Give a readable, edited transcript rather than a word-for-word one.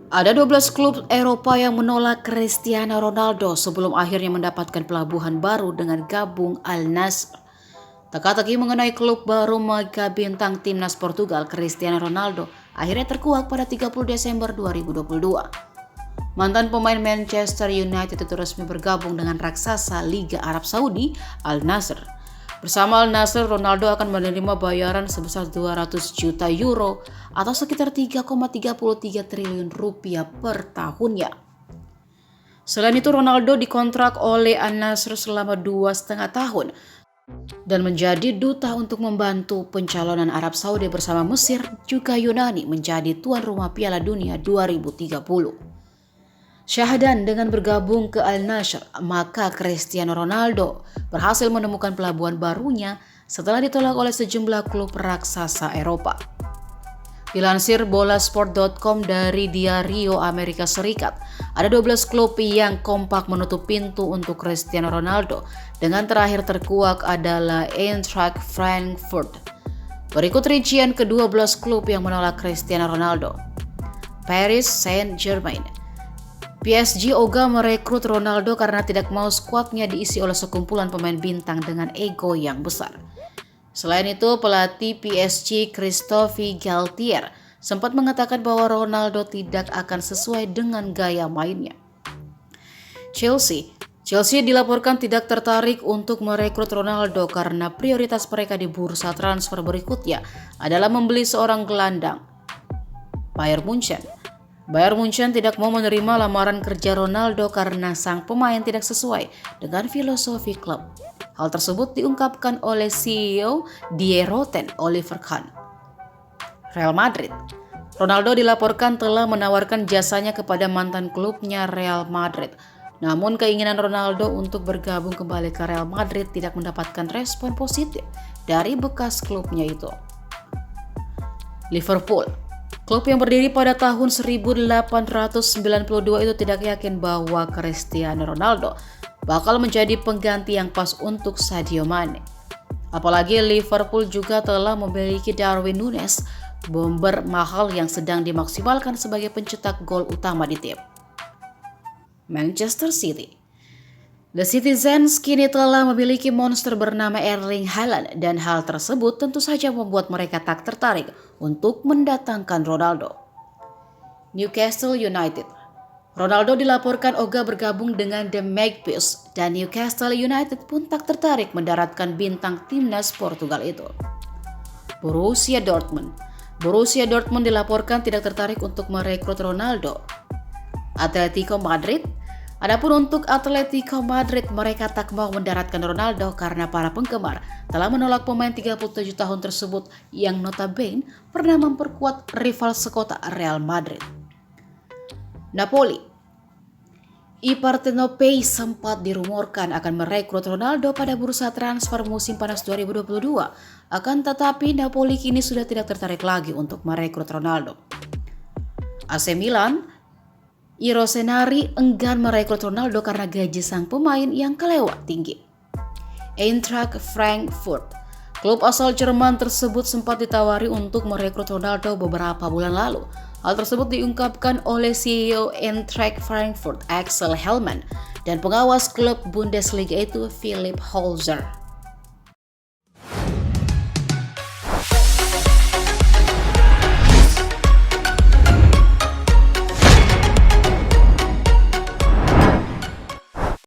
Ada 12 klub Eropa yang menolak Cristiano Ronaldo sebelum akhirnya mendapatkan pelabuhan baru dengan gabung Al Nassr. Teka-teki mengenai klub baru mega bintang timnas Portugal Cristiano Ronaldo akhirnya terkuak pada 30 Desember 2022. Mantan pemain Manchester United itu resmi bergabung dengan raksasa Liga Arab Saudi Al Nassr. Bersama Al Nassr, Ronaldo akan menerima bayaran sebesar 200 juta euro atau sekitar 3,33 triliun rupiah per tahunnya. Selain itu, Ronaldo dikontrak oleh Al Nassr selama 2,5 tahun dan menjadi duta untuk membantu pencalonan Arab Saudi bersama Mesir juga Yunani menjadi tuan rumah Piala Dunia 2030. Syahdan dengan bergabung ke Al Nassr, maka Cristiano Ronaldo berhasil menemukan pelabuhan barunya setelah ditolak oleh sejumlah klub raksasa Eropa. Dilansir bolasport.com dari Diario Amerika Serikat, ada 12 klub yang kompak menutup pintu untuk Cristiano Ronaldo dengan terakhir terkuak adalah Eintracht Frankfurt. Berikut rincian ke-12 klub yang menolak Cristiano Ronaldo. Paris Saint-Germain. PSG ogah merekrut Ronaldo karena tidak mau skuadnya diisi oleh sekumpulan pemain bintang dengan ego yang besar. Selain itu, pelatih PSG Christophe Galtier sempat mengatakan bahwa Ronaldo tidak akan sesuai dengan gaya mainnya. Chelsea dilaporkan tidak tertarik untuk merekrut Ronaldo karena prioritas mereka di bursa transfer berikutnya adalah membeli seorang gelandang. Bayern Munchen tidak mau menerima lamaran kerja Ronaldo karena sang pemain tidak sesuai dengan filosofi klub. Hal tersebut diungkapkan oleh CEO Die Roten Oliver Kahn. Real Madrid. Ronaldo dilaporkan telah menawarkan jasanya kepada mantan klubnya Real Madrid. Namun keinginan Ronaldo untuk bergabung kembali ke Real Madrid tidak mendapatkan respon positif dari bekas klubnya itu. Liverpool. Klub yang berdiri pada tahun 1892 itu tidak yakin bahwa Cristiano Ronaldo bakal menjadi pengganti yang pas untuk Sadio Mane. Apalagi Liverpool juga telah memiliki Darwin Núñez, bomber mahal yang sedang dimaksimalkan sebagai pencetak gol utama di tim. Manchester City. The Citizens kini telah memiliki monster bernama Erling Haaland dan hal tersebut tentu saja membuat mereka tak tertarik untuk mendatangkan Ronaldo. Newcastle United. Ronaldo dilaporkan ogah bergabung dengan The Magpies dan Newcastle United pun tak tertarik mendaratkan bintang timnas Portugal itu. Borussia Dortmund dilaporkan tidak tertarik untuk merekrut Ronaldo. Atletico Madrid. Adapun untuk Atletico Madrid, mereka tak mau mendaratkan Ronaldo karena para penggemar telah menolak pemain 37 tahun tersebut yang notabene pernah memperkuat rival sekota Real Madrid. Napoli. Partenopei sempat dirumorkan akan merekrut Ronaldo pada bursa transfer musim panas 2022. Akan tetapi Napoli kini sudah tidak tertarik lagi untuk merekrut Ronaldo. AC Milan. Rossoneri enggan merekrut Ronaldo karena gaji sang pemain yang kelewat tinggi. Eintracht Frankfurt. Klub asal Jerman tersebut sempat ditawari untuk merekrut Ronaldo beberapa bulan lalu. Hal tersebut diungkapkan oleh CEO Eintracht Frankfurt Axel Hellmann dan pengawas klub Bundesliga itu Philipp Holzer.